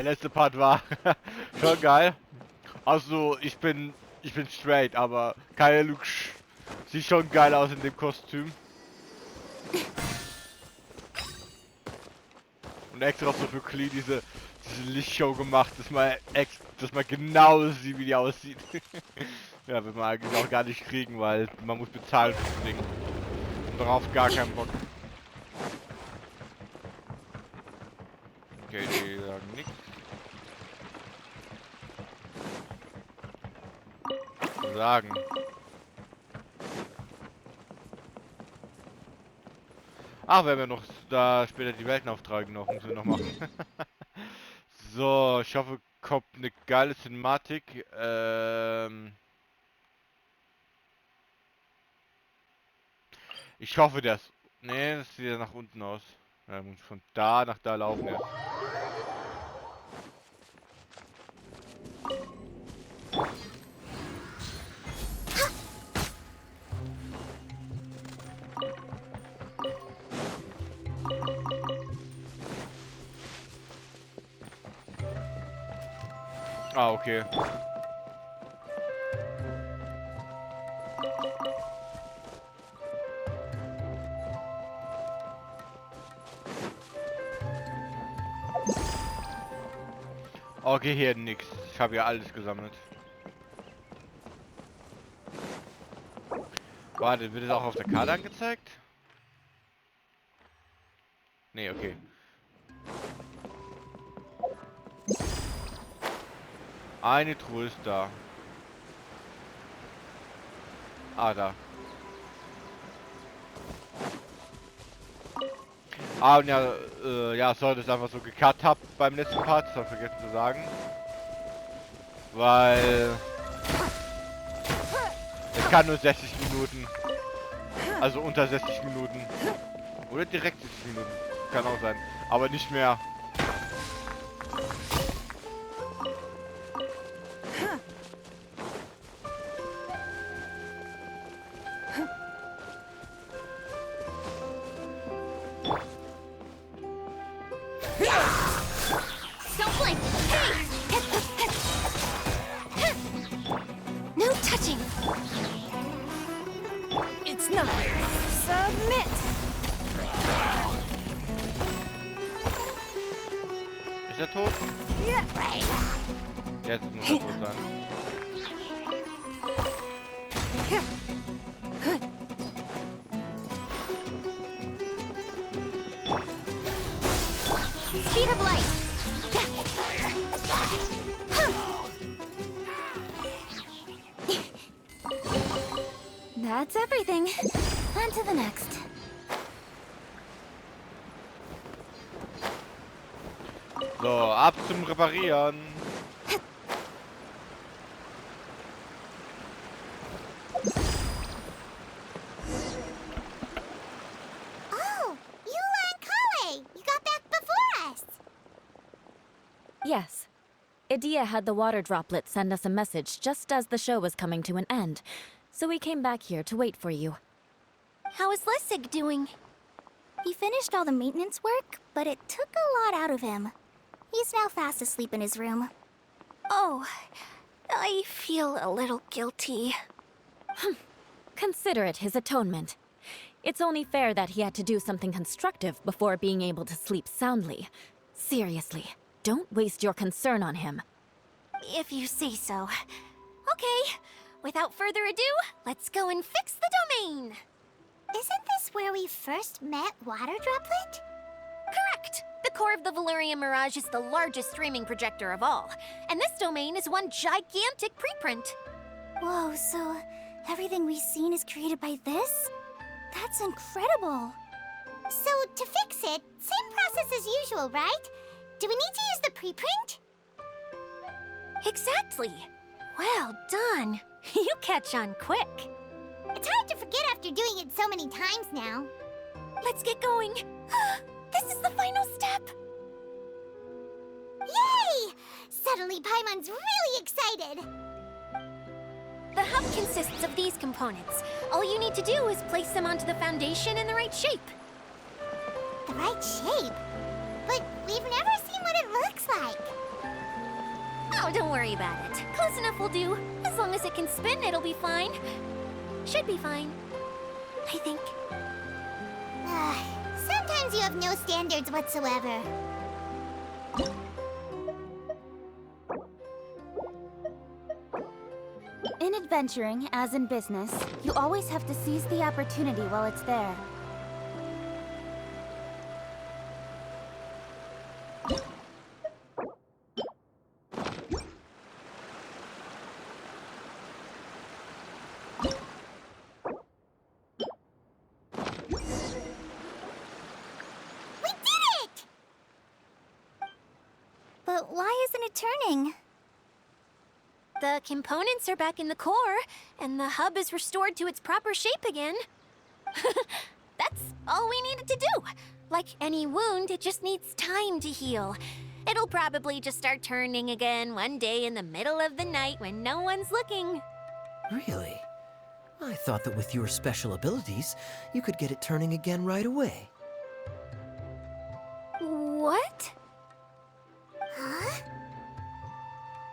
Der letzte Part war schon geil. Also, ich bin straight, aber Kyle Luke sieht schon geil aus in dem Kostüm. Und extra so für Klee diese Lichtshow gemacht, dass man genau sieht, wie die aussieht. Ja, wird man eigentlich auch gar nicht kriegen, weil man muss bezahlen für das Ding. Und darauf gar keinen Bock. Okay, die sagen nichts. Sagen. Ach, wenn wir noch da später die Weltenauftrag noch müssen wir noch machen. So, ich hoffe, kommt eine geile Cinematik. Ich hoffe, das. Nee, das sieht ja nach unten aus. Ja, muss von da nach da laufen jetzt. Ah, okay. Okay, hier nix. Ich habe ja alles gesammelt. Warte, wird es auch auf der Karte angezeigt? Nee, okay. Eine Truhe ist da. Ah, da. Ah, und ja, ja, sorry, dass ich einfach so gecut hab beim letzten Part. Das hab ich vergessen zu sagen. Weil... Ich kann nur 60 Minuten. Also unter 60 Minuten. Oder direkt 60 Minuten. Kann auch sein. Aber nicht mehr. Ist er tot? Jetzt muss er tot sein. Speed of light. That's everything. On to the next. So, ab zum Reparieren. Oh, Eula and Kale! You got back before us! Yes. Idia had the water droplet send us a message just as the show was coming to an end, so we came back here to wait for you. How is Lissig doing? He finished all the maintenance work, but it took a lot out of him. He's now fast asleep in his room. Oh, I feel a little guilty. Consider it his atonement. It's only fair that he had to do something constructive before being able to sleep soundly. Seriously, don't waste your concern on him. If you say so. Okay, without further ado, let's go and fix the domain. Isn't this where we first met Water Droplet? Correct! The core of the Valerian Mirage is the largest streaming projector of all, and this domain is one gigantic preprint. Whoa, so everything we've seen is created by this? That's incredible. So, to fix it, same process as usual, right? Do we need to use the preprint? Exactly. Well done. You catch on quick. It's hard to forget after doing it so many times now. Let's get going. This is the final step. Yay! Suddenly Paimon's really excited. The hub consists of these components. All you need to do is place them onto the foundation in the right shape. The right shape? But we've never seen what it looks like. Oh, don't worry about it. Close enough will do. As long as it can spin, it'll be fine. Should be fine. I think. Sometimes you have no standards whatsoever. In adventuring, as in business, you always have to seize the opportunity while it's there. But why isn't it turning? The components are back in the core, and the hub is restored to its proper shape again. That's all we needed to do. Like any wound, it just needs time to heal. It'll probably just start turning again one day in the middle of the night when no one's looking. Really? I thought that with your special abilities, you could get it turning again right away. What? Huh?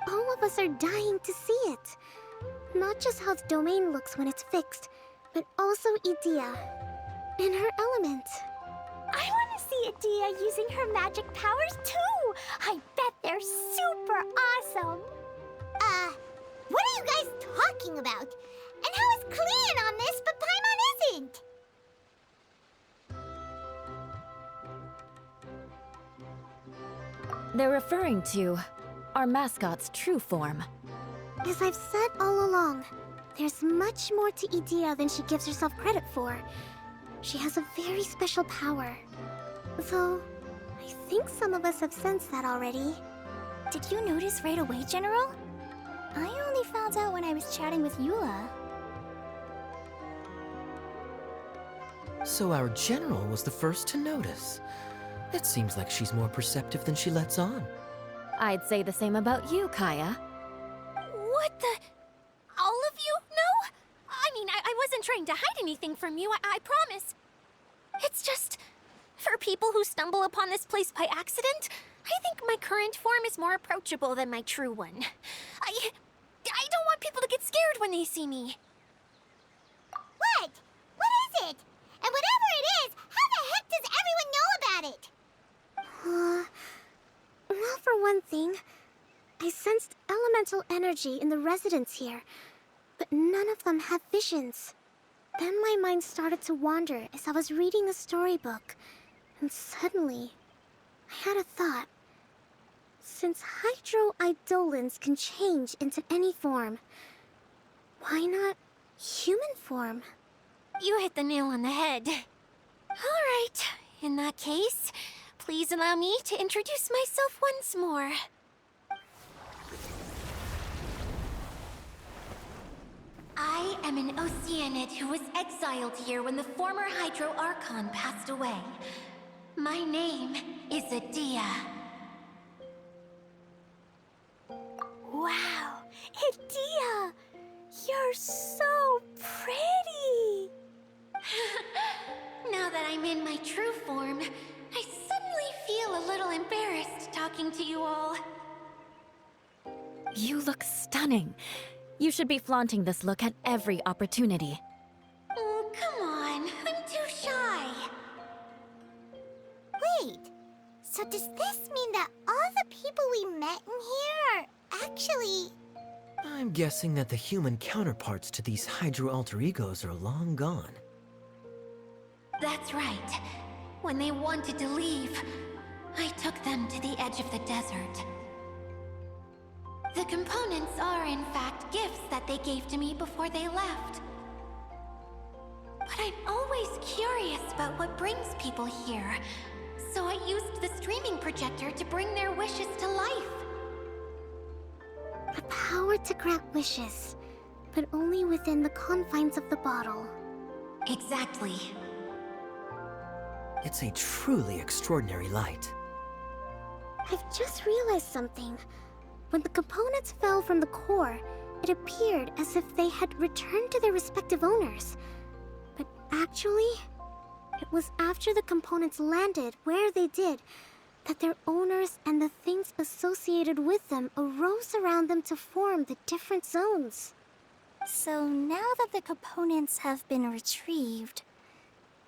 All of us are dying to see it. Not just how the domain looks when it's fixed, but also Edea. And her element. I want to see Edea using her magic powers too! I bet they're super awesome! What are you guys talking about? And how is Clean on this, but Paimon isn't? They're referring to our mascot's true form. As I've said all along, there's much more to Edea than she gives herself credit for. She has a very special power. Though, I think some of us have sensed that already. Did you notice right away, General? I only found out when I was chatting with Eula. So our general was the first to notice. It seems like she's more perceptive than she lets on. I'd say the same about you, Kaya. What the? All of you? No? I mean, I wasn't trying to hide anything from you, I promise. It's just, for people who stumble upon this place by accident, I think my current form is more approachable than my true one. I don't want people to get scared when they see me. What? What is it? And whatever it is, how the heck does everyone know about it? Well, for one thing, I sensed elemental energy in the residents here, but none of them have visions. Then my mind started to wander as I was reading a storybook, and suddenly, I had a thought. Since hydro-eidolons can change into any form, why not human form? You hit the nail on the head. All right, in that case, please allow me to introduce myself once more. I am an Oceanid who was exiled here when the former Hydro Archon passed away. My name is Edea. Wow, Edea! You're so pretty! Now that I'm in my true form, I suddenly feel a little embarrassed talking to you all. You look stunning. You should be flaunting this look at every opportunity. Oh, come on. I'm too shy. Wait. So does this mean that all the people we met in here are actually... I'm guessing that the human counterparts to these hydro alter egos are long gone. That's right. When they wanted to leave, I took them to the edge of the desert. The components are, in fact, gifts that they gave to me before they left. But I'm always curious about what brings people here, so I used the streaming projector to bring their wishes to life. The power to grant wishes, but only within the confines of the bottle. Exactly. It's a truly extraordinary light. I've just realized something. When the components fell from the core, it appeared as if they had returned to their respective owners. But actually, it was after the components landed where they did that their owners and the things associated with them arose around them to form the different zones. So now that the components have been retrieved,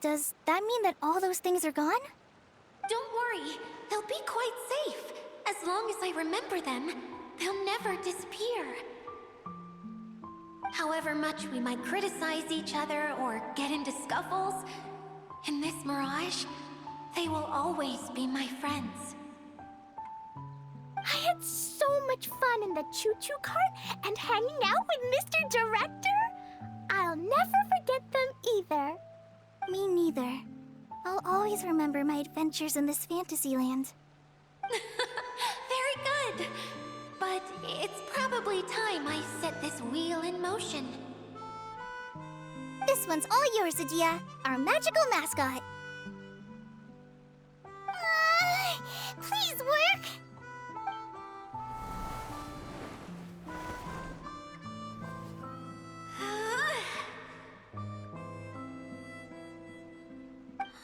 does that mean that all those things are gone? Don't worry, they'll be quite safe. As long as I remember them, they'll never disappear. However much we might criticize each other or get into scuffles, in this Mirage, they will always be my friends. I had so much fun in the choo-choo cart and hanging out with Mr. Director. I'll never forget them either. Me neither. I'll always remember my adventures in this fantasy land. Very good. But it's probably time I set this wheel in motion. This one's all yours, Adia, our magical mascot. Please work!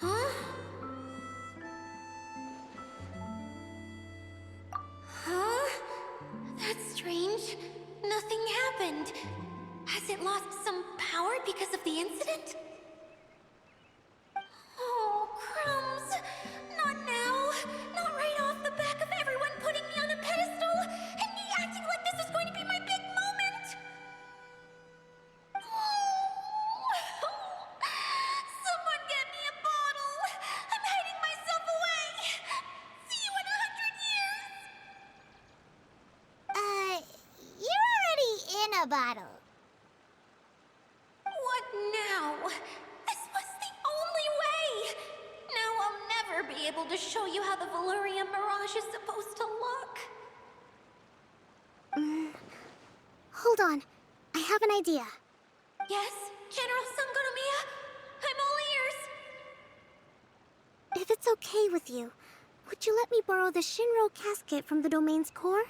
Huh? Huh? That's strange. Nothing happened. Has it lost some power because of the incident? Oh, crumbs! Not now! Not right off the back of everyone putting me on a pedestal and me acting like this is going to be my big moment! Someone get me a bottle! I'm hiding myself away! See you in 100 years! You're already in a bottle. What now? This was the only way! Now I'll never be able to show you how the Valyria Mirage is supposed to look. Hold on. I have an idea. Yes, General Sangonomiya? I'm all ears. If it's okay with you, would you let me borrow the Shinro casket from the domain's core?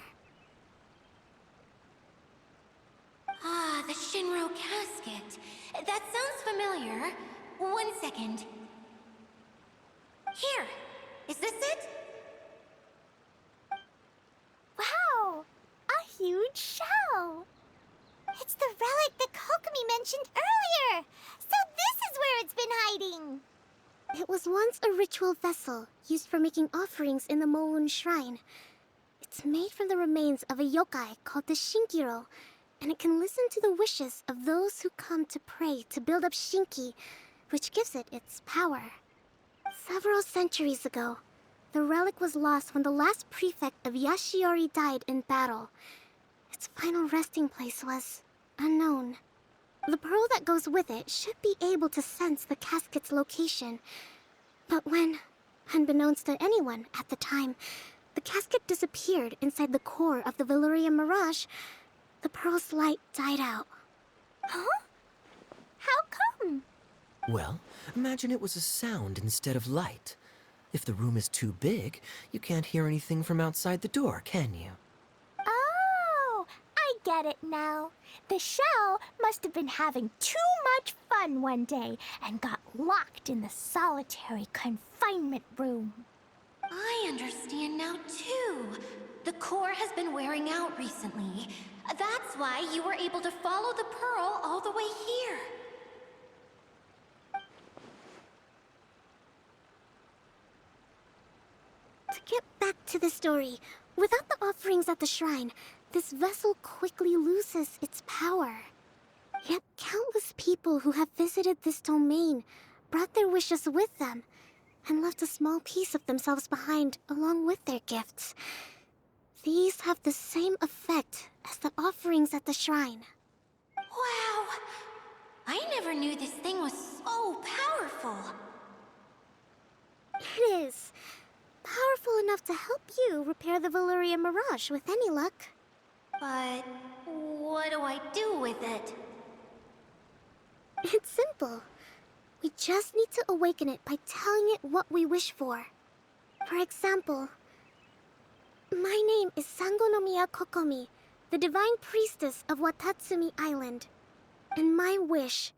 Ah, the Shinro casket. That sounds familiar. 1 second. Here. Is this it? Wow! A huge shell! It's the relic that Kokomi mentioned earlier! So this is where it's been hiding! It was once a ritual vessel used for making offerings in the Moon Shrine. It's made from the remains of a yokai called the Shinkiro, and it can listen to the wishes of those who come to pray to build up Shinki, which gives it its power. Several centuries ago, the relic was lost when the last prefect of Yashiori died in battle. Its final resting place was unknown. The pearl that goes with it should be able to sense the casket's location. But when, unbeknownst to anyone at the time, the casket disappeared inside the core of the Valyria Mirage, the pearl's light died out. Huh? How come? Well, imagine it was a sound instead of light. If the room is too big, you can't hear anything from outside the door, can you? Oh, I get it now. The shell must have been having too much fun one day and got locked in the solitary confinement room. I understand now, too. The core has been wearing out recently. That's why you were able to follow the pearl all the way here. To get back to the story, without the offerings at the shrine, this vessel quickly loses its power. Yet countless people who have visited this domain brought their wishes with them and left a small piece of themselves behind along with their gifts. These have the same effect as the offerings at the shrine. Wow! I never knew this thing was so powerful. It is. Powerful enough to help you repair the Valyria Mirage with any luck. But what do I do with it? It's simple. We just need to awaken it by telling it what we wish for. For example, my name is Sangonomiya Kokomi, the divine priestess of Watatsumi Island. And my wish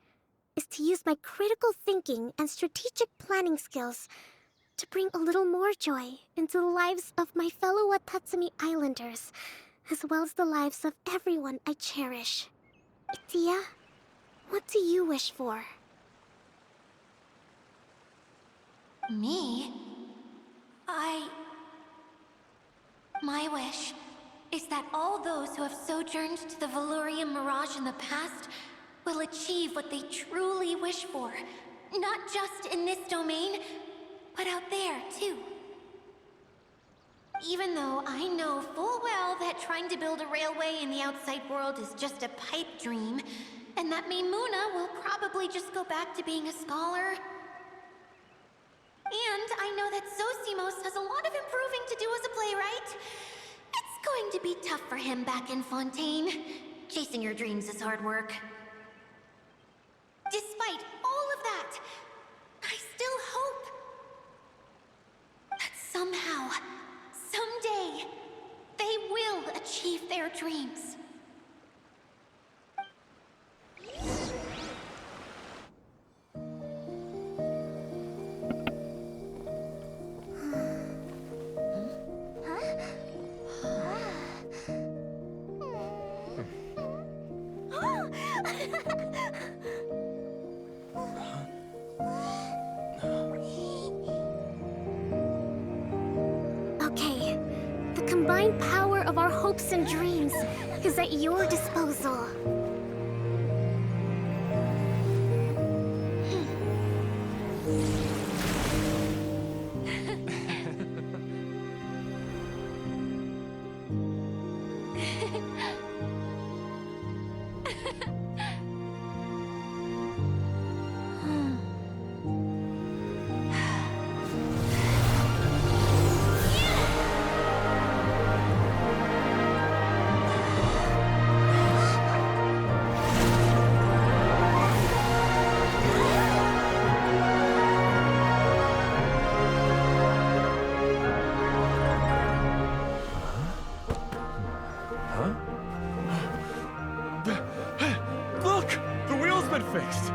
is to use my critical thinking and strategic planning skills to bring a little more joy into the lives of my fellow Watatsumi Islanders, as well as the lives of everyone I cherish. Itia, what do you wish for? Me? My wish is that all those who have sojourned to the Valurian Mirage in the past will achieve what they truly wish for. Not just in this domain, but out there, too. Even though I know full well that trying to build a railway in the outside world is just a pipe dream, and that Maimuna will probably just go back to being a scholar. And I know that Zosimos has a lot of improving to do as a playwright. It's going to be tough for him back in Fontaine. Chasing your dreams is hard work. Despite all of that, I still hope that somehow, someday, they will achieve their dreams. Okay, the combined power of our hopes and dreams is at your disposal. Look! The wheel's been fixed!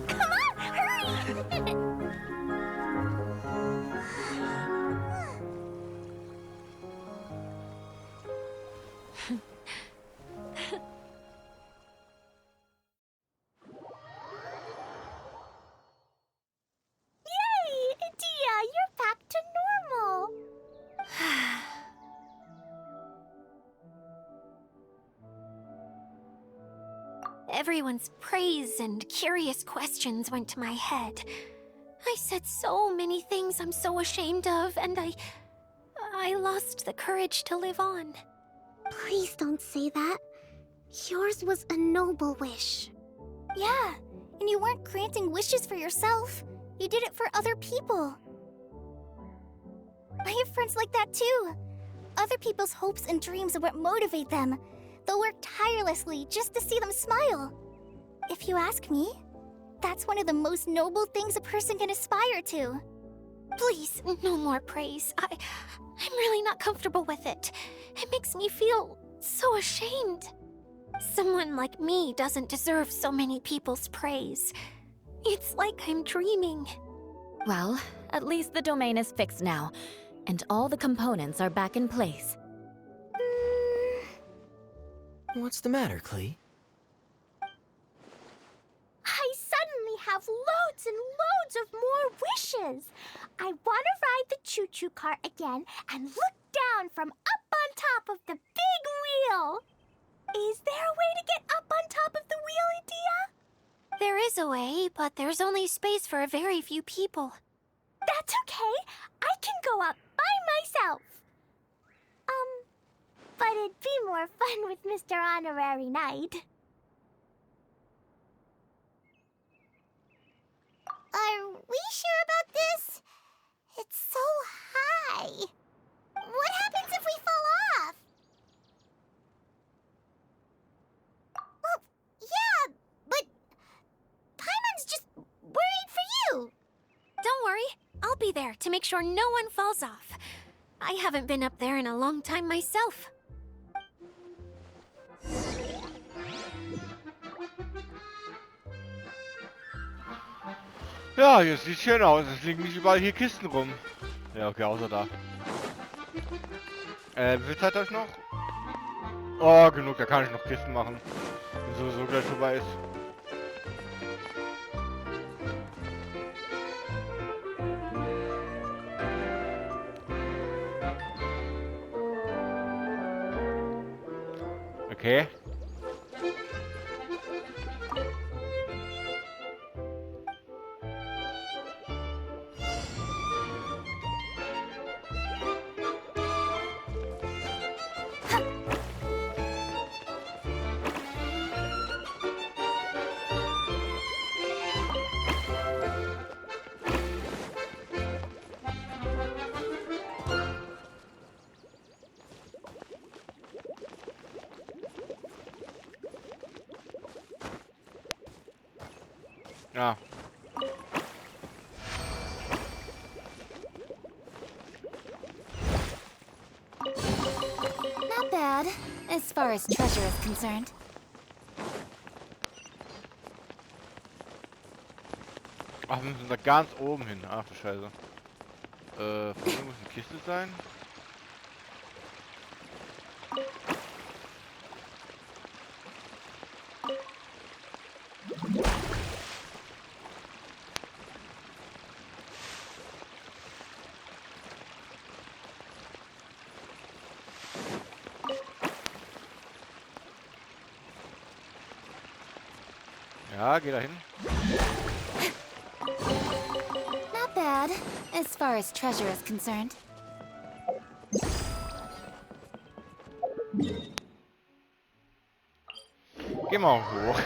Come on, hurry! Yay! Idia, you're back to normal! Everyone's praise and curious questions went to my head. I said so many things I'm so ashamed of, and I lost the courage to live on. Please don't say that. Yours was a noble wish. Yeah, and you weren't granting wishes for yourself. You did it for other people. I have friends like that too. Other people's hopes and dreams are what motivate them. They'll work tirelessly just to see them smile. If you ask me, that's one of the most noble things a person can aspire to. Please, no more praise. I'm really not comfortable with it. It makes me feel so ashamed. Someone like me doesn't deserve so many people's praise. It's like I'm dreaming. Well, at least the domain is fixed now, and all the components are back in place. What's the matter, Klee? I suddenly have loads and loads of more wishes. I want to ride the choo-choo cart again and look down from up on top of the big wheel. Is there a way to get up on top of the wheel, Idia? There is a way, but there's only space for a very few people. That's okay. I can go up by myself. But it'd be more fun with Mr. Honorary Knight. Are we sure about this? It's so high. What happens if we fall off? Well, yeah, but Paimon's just worried for you. Don't worry, I'll be there to make sure no one falls off. I haven't been up there in a long time myself. Ja, hier sieht schön aus. Es liegen nicht überall hier Kisten rum. Ja, okay, außer da. Wie viel Zeit habe ich noch? Oh, genug, da kann ich noch Kisten machen. Wenn sowieso gleich vorbei ist. Okay. Ja. Not bad, as far as treasure is concerned. Ach, wir müssen da ganz oben hin. Ach du Scheiße. Hier muss eine Kiste sein. Ja, geh da hin. Not bad, as far as treasure is concerned. Geh mal hoch.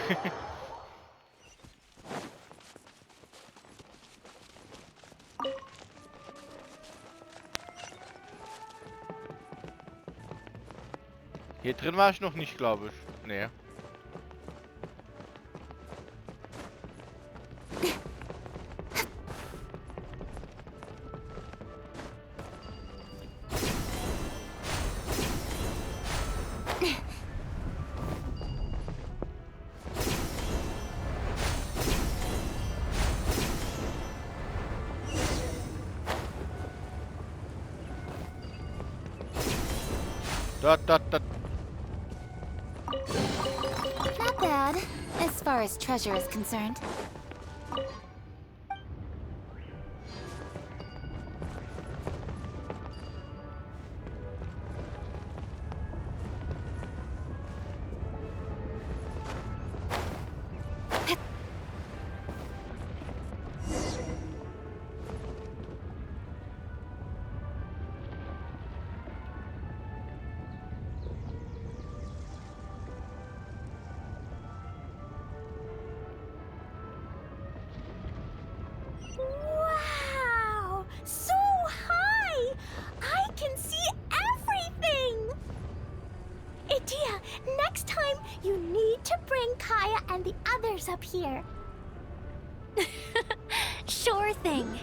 Hier drin war ich noch nicht, glaube ich. Nee. Dort. Not bad, as far as treasure is concerned. Wow! So high! I can see everything! Idia, next time you need to bring Kaya and the others up here. Sure thing.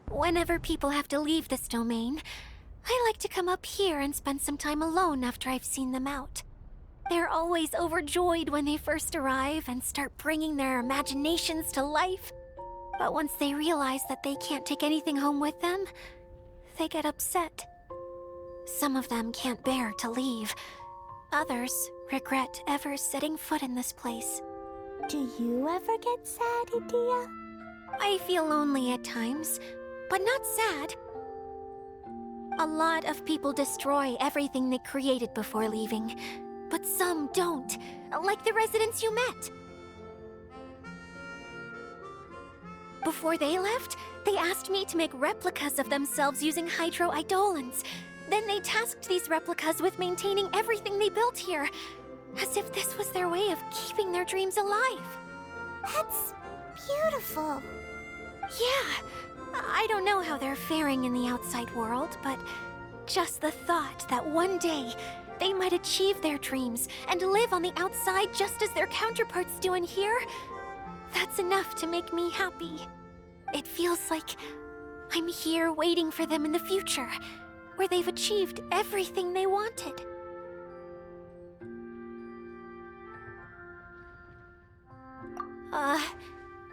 Whenever people have to leave this domain, I like to come up here and spend some time alone after I've seen them out. They're always overjoyed when they first arrive and start bringing their imaginations to life. But once they realize that they can't take anything home with them, they get upset. Some of them can't bear to leave. Others regret ever setting foot in this place. Do you ever get sad, Idia? I feel lonely at times, but not sad. A lot of people destroy everything they created before leaving, but some don't, like the residents you met. Before they left, they asked me to make replicas of themselves using hydroidolins. Then they tasked these replicas with maintaining everything they built here, as if this was their way of keeping their dreams alive. That's beautiful. Yeah, I don't know how they're faring in the outside world, but just the thought that one day they might achieve their dreams and live on the outside just as their counterparts do in here, that's enough to make me happy. It feels like I'm here waiting for them in the future, where they've achieved everything they wanted.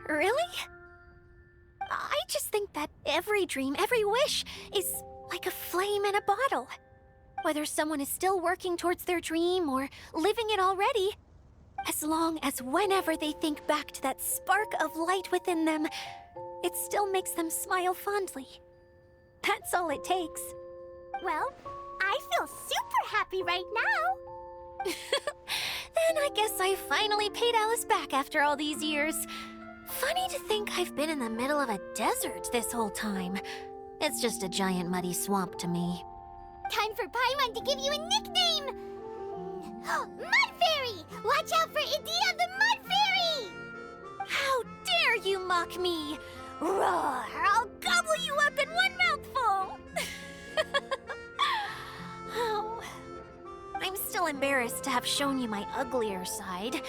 Really? I just think that every dream, every wish, is like a flame in a bottle. Whether someone is still working towards their dream or living it already, as long as whenever they think back to that spark of light within them, it still makes them smile fondly. That's all it takes. Well, I feel super happy right now. Then I guess I finally paid Alice back after all these years. Funny to think I've been in the middle of a desert this whole time. It's just a giant muddy swamp to me. Time for Paimon to give you a nickname! Mud Fairy! Watch out for Idia the Mud Fairy! How dare you mock me! Roar! I'll gobble you up in one mouthful! Oh, I'm still embarrassed to have shown you my uglier side,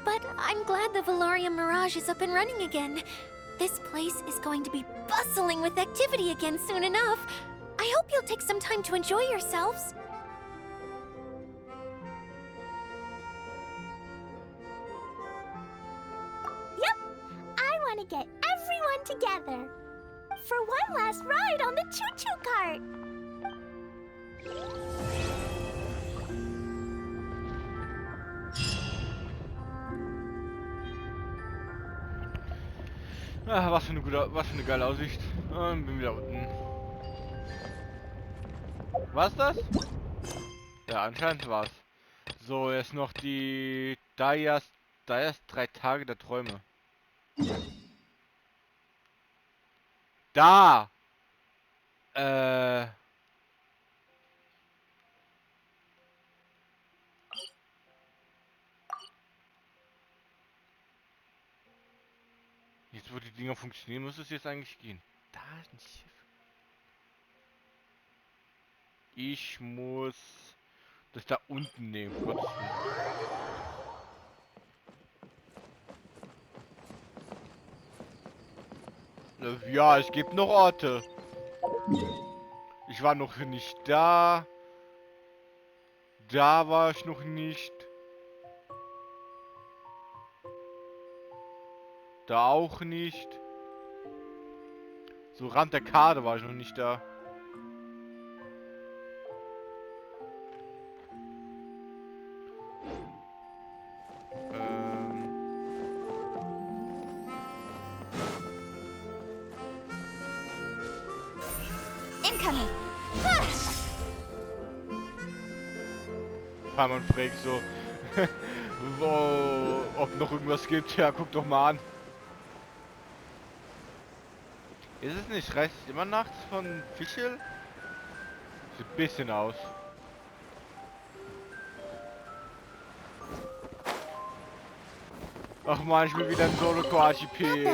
but I'm glad the Valorium Mirage is up and running again. This place is going to be bustling with activity again soon enough. I hope you'll take some time to enjoy yourselves. Yep, I want to get everyone together for one last ride on the choo-choo cart. Ah, was für eine geile Aussicht. Bin wieder unten. War's das? Ja, anscheinend war's. So, jetzt noch die Dayas 3 Tage der Träume. Da! Jetzt, wo die Dinger funktionieren, muss es jetzt eigentlich gehen. Da ist ein Schiff. Ich muss das da unten nehmen. Gottes Willen. Ja, es gibt noch Orte. Ich war noch nicht da. Da war ich noch nicht. Da auch nicht. So Rand der Karte war ich noch nicht da. Incoming. Man fragt so, ob noch irgendwas gibt. Ja, guck doch mal an. Ist es nicht? Reicht es immer nachts von Fischl? Sieht ein bisschen aus. Ach man, ich will wieder ein Solo-Archipel.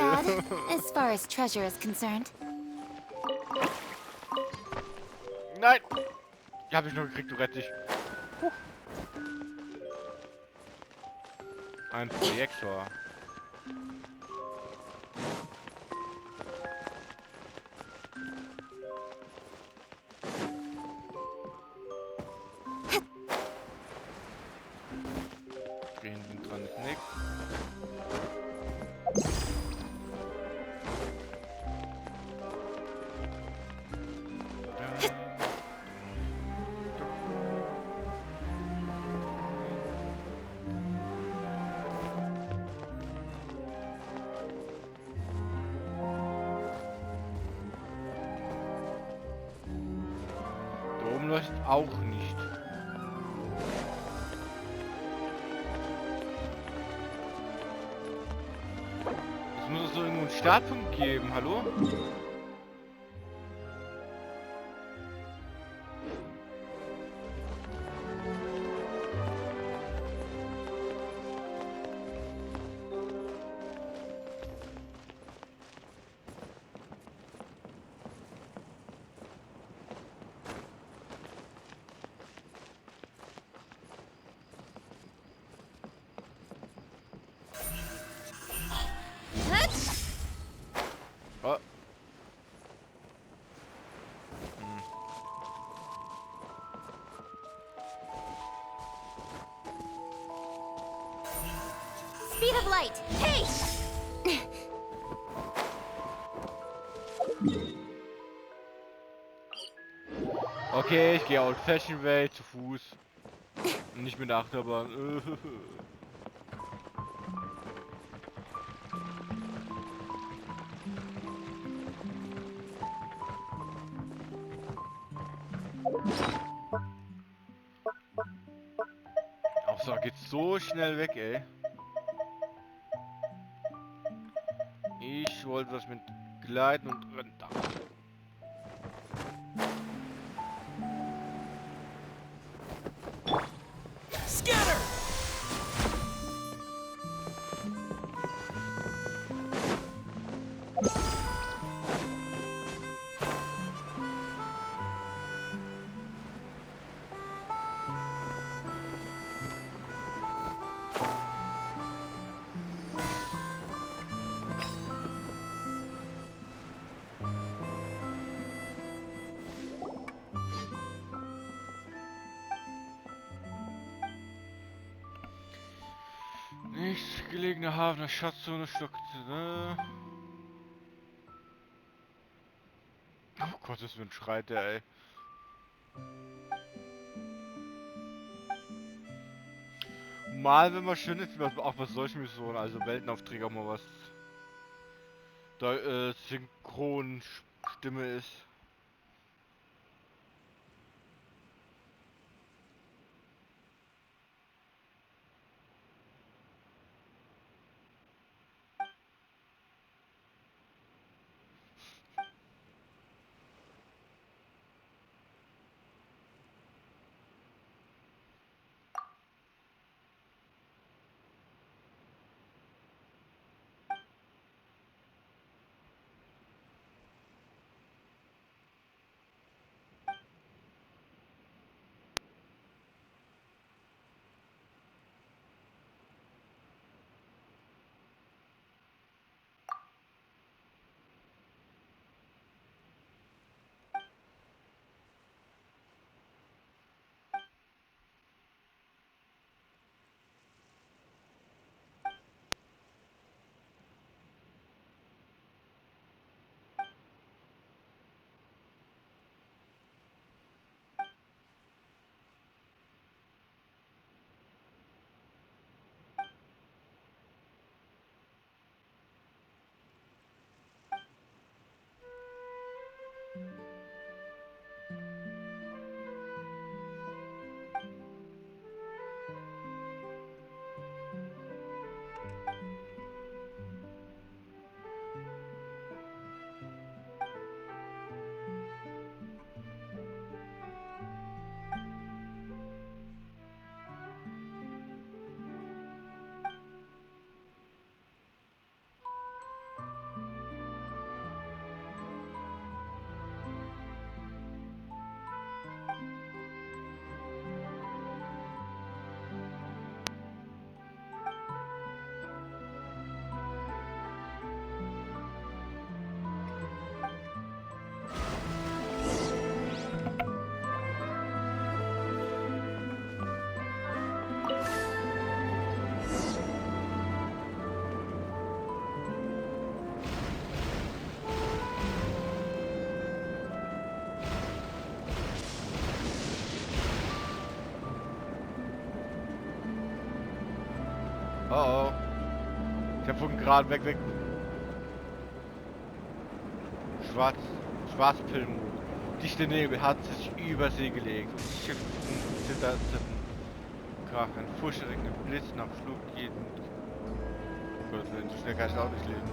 as far as treasure is concerned. Nein! Die hab ich noch gekriegt, du rett dich. Ein Projektor. Hinten dran ist nichts. Da oben leuchtet auch nicht. doch irgendwo einen Startpunkt geben, hallo? Oh. Speed of light. Hey! Okay, ich gehe Old Fashion Way zu Fuß. Nicht mit der Achterbahn. Hauptsache geht so schnell weg, ey. Ich wollte was mit Gleiten und Rinder. Nächstgelegene Hafen der Schatzzone stockte. Oh Gott, das wird ein Schreit, der, ey. Mal, wenn man schön ist, auch bei solchen Missionen, also Weltenaufträge auch mal was da Synchronstimme ist. Oh oh. Ich hab von gerade weg. Schwarzpilmut. Dichte Nebel hat sich über sie gelegt und das Schiff zitterte. Krach, ein furchterregender Blitz nach Flug jeden. Gott, so schnell kann ich auch nicht lesen.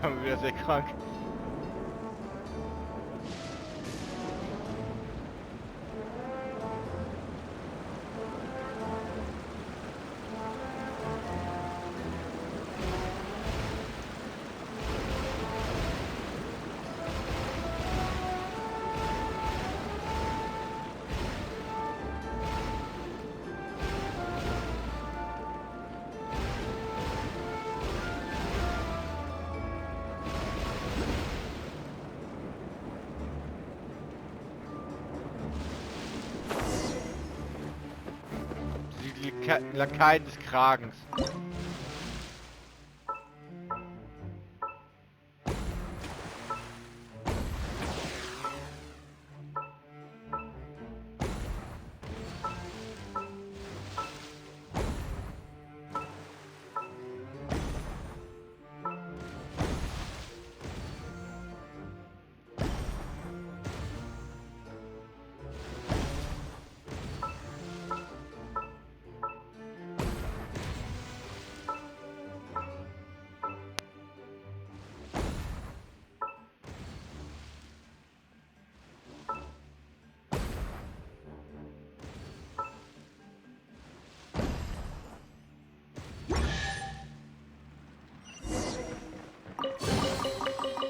Haben wir wieder sehr krank. Lakaien des Kragens.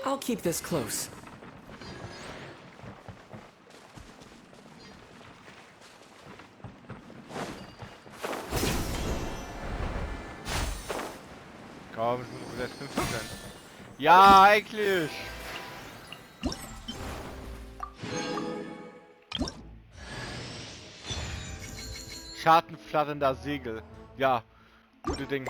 I'll keep this close. Komm, es muss jetzt 15. Ja, eigentlich! Schattenflatternder Segel. Ja, gute Ding.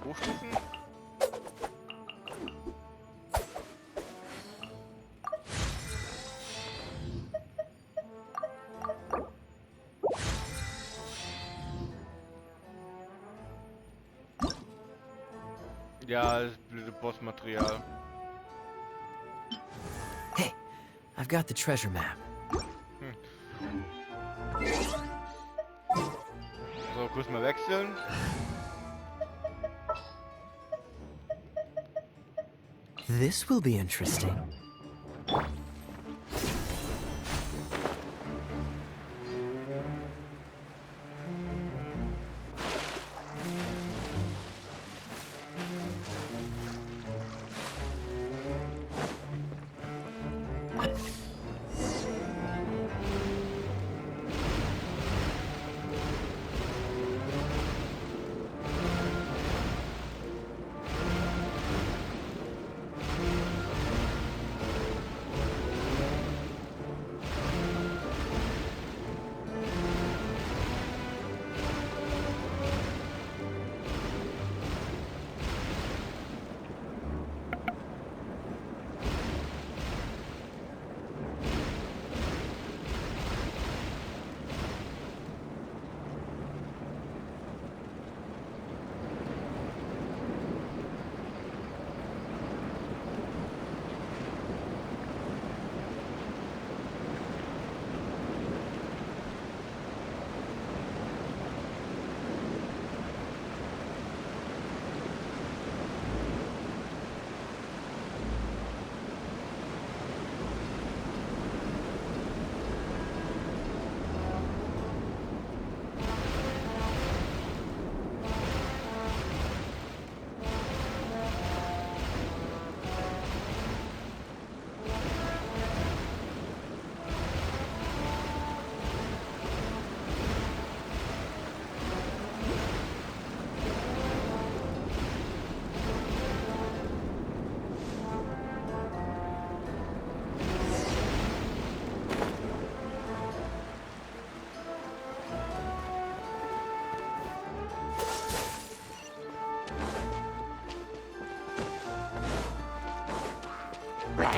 Hochstufen? Ja, das blöde Bossmaterial. Hey, I've got the treasure map. So, kurz mal wechseln. This will be interesting.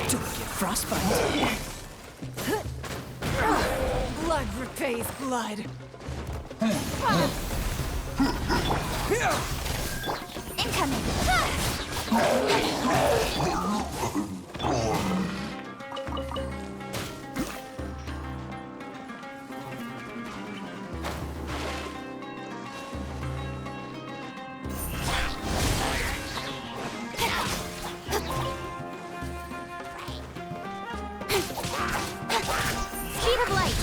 Don't get frostbite. Blood repays blood. Incoming! Speed of light!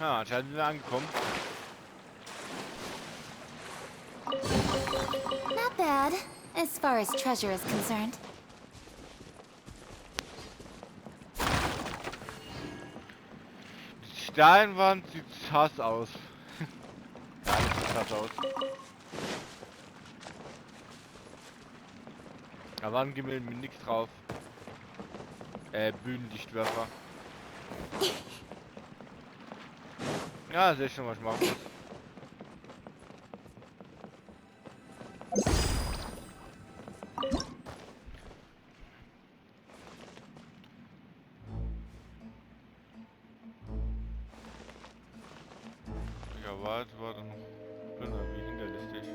Ja, anscheinend sind wir angekommen. Not bad, as far as treasure is concerned. Die Steinwand sieht sass aus. Ja, das sieht sass aus. Da waren Gemälde mit nichts drauf. Bühnenlichtwerfer. Ja, sehr schön, was ich machen muss. Ja, warte noch. Bin da wie hinterlistig.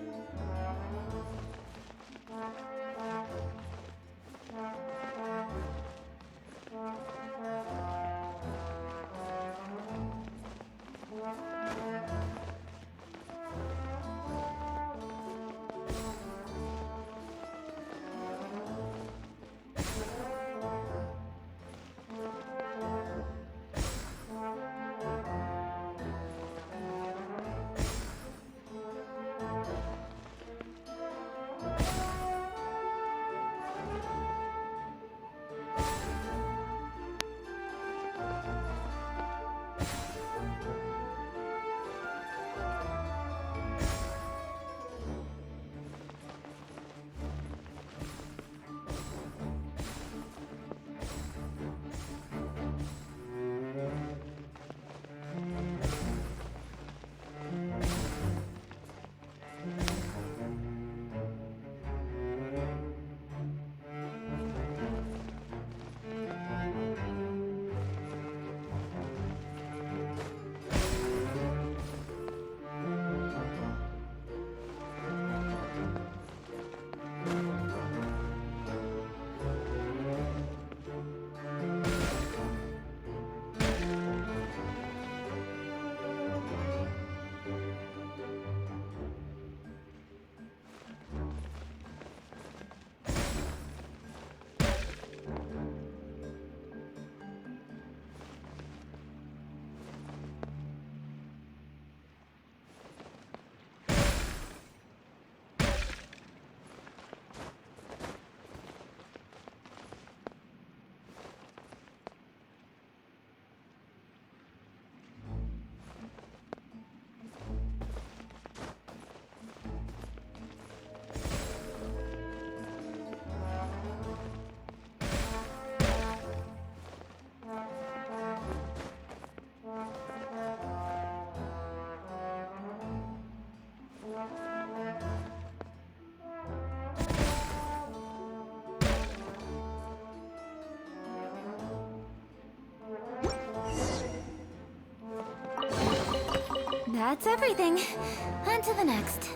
That's everything. On to the next.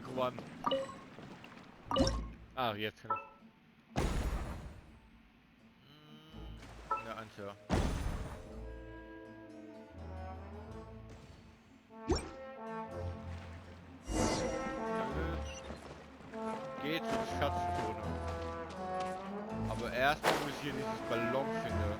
Mikro an. Ah, jetzt kann ich. Ja, Antje. Geht zur Schatztone. Aber erstmal muss ich hier dieses Ballon finden.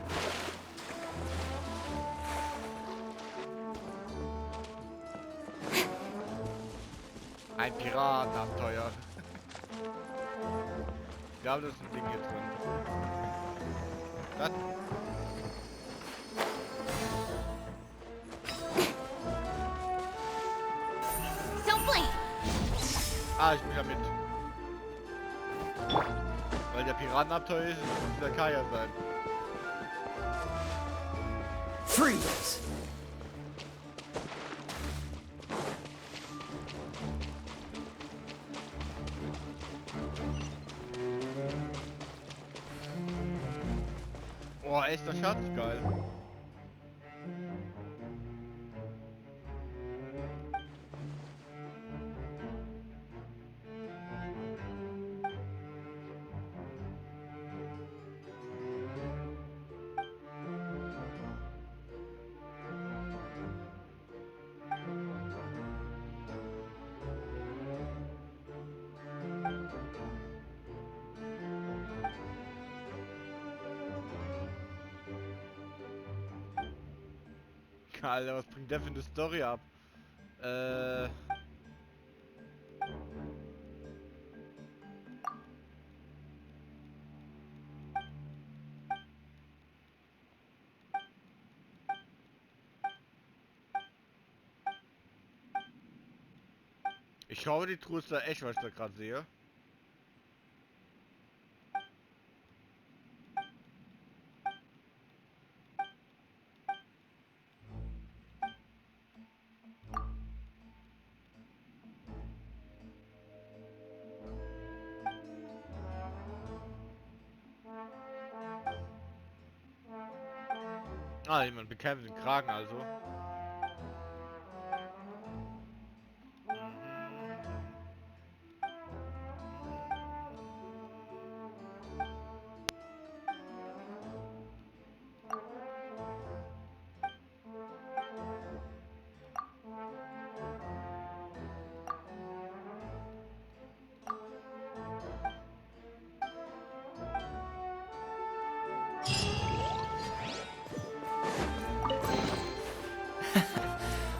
Ein Piratenabenteuer. Ich glaube, das ist ein Ding hier drin. Das. Don't blink! Ah, ich bin ja mit. Weil der Piratenabenteuer ist, muss der Kaya sein. Freeze! Oh, echter Schatz, geil. Alter, was bringt der für eine Story ab? Ich hoffe, die Truhe ist da echt, was ich da gerade sehe. Ah, jemand bekämpft den Kragen also.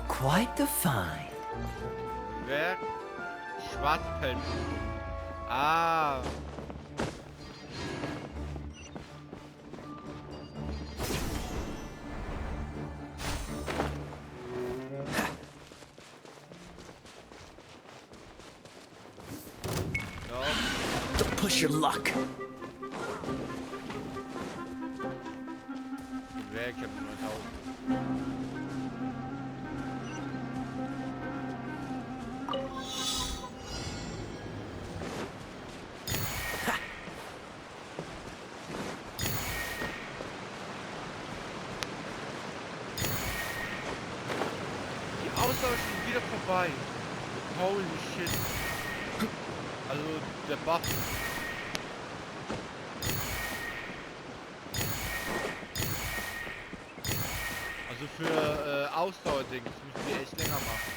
Quite the find. Wer? Schwarzpelz. Ah. No. Don't push your luck. Wer? Ich hab nur 1000. Ausdauer ist schon wieder vorbei. Holy shit. Also der Buff. Also für Ausdauer-Dings müssen die echt länger machen.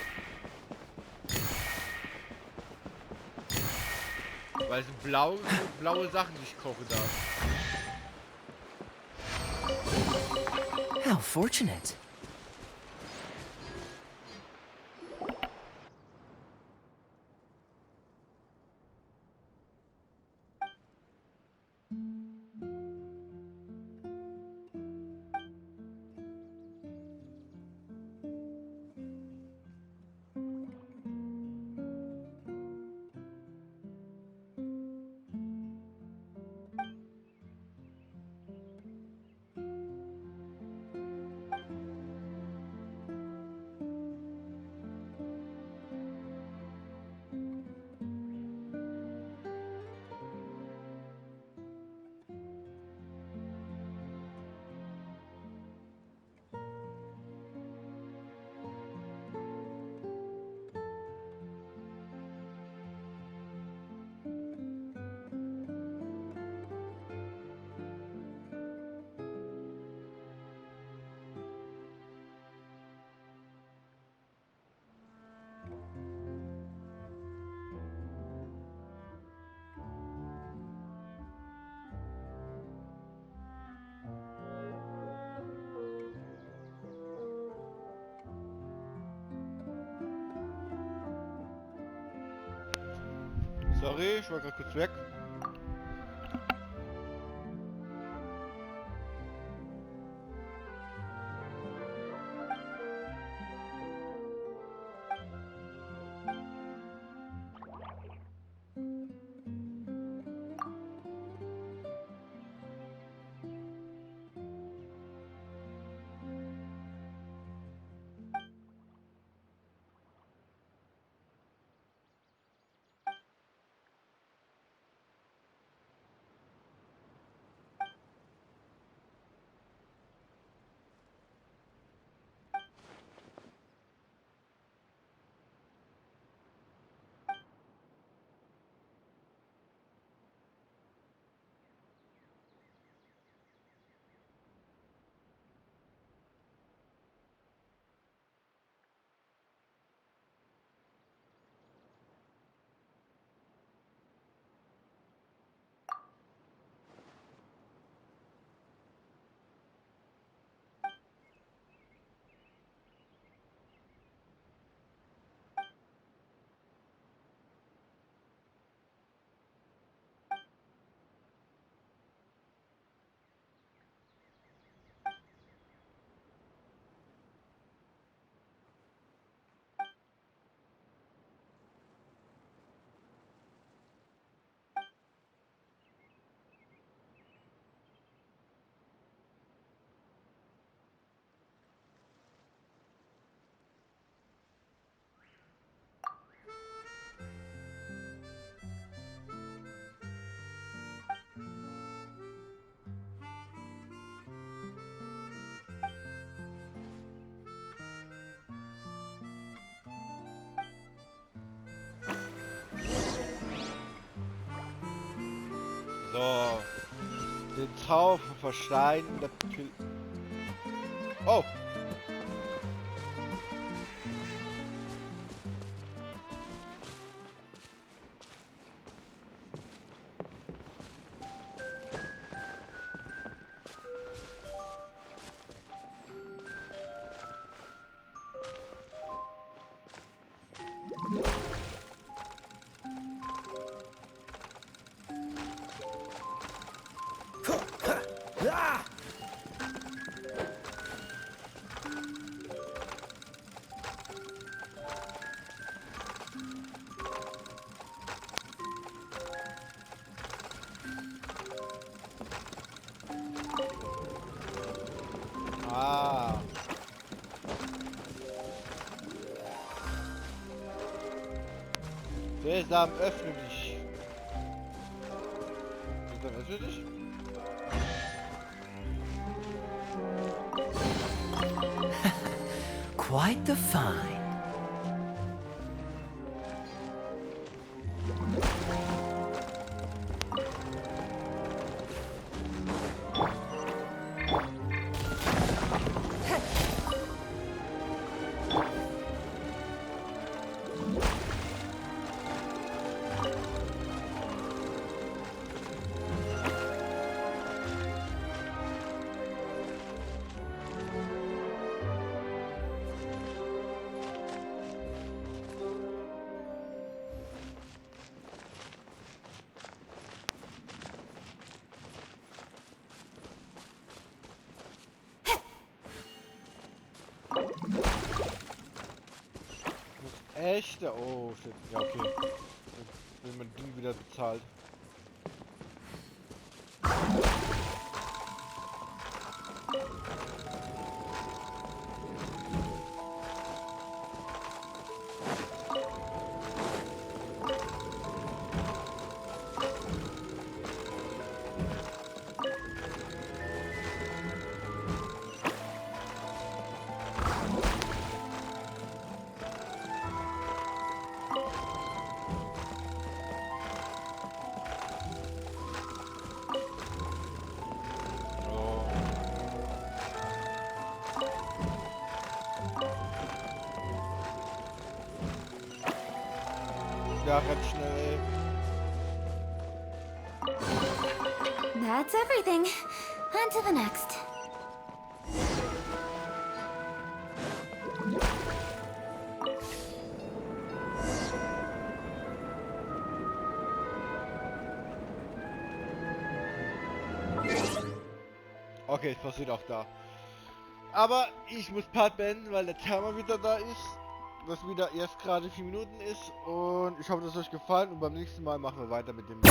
Weil es sind blaue Sachen, die ich koche da. How fortunate. Sorry, ich war gerade kurz weg. So. Den Zauber versteinen der Pil... Oh! Ah. Sesam, öffne dich. Sesam, öffne dich. Quite the find. Echte? Oh, shit. Ja, okay. Jetzt will mein Ding wieder bezahlt. Ja, renn schnell. That's everything. On to the next. Okay, es passiert auch da. Aber ich muss Part beenden, weil der Timer wieder da ist. Was wieder erst gerade 4 Minuten ist. Und ich hoffe, dass es euch gefallen. Und beim nächsten Mal machen wir weiter mit dem...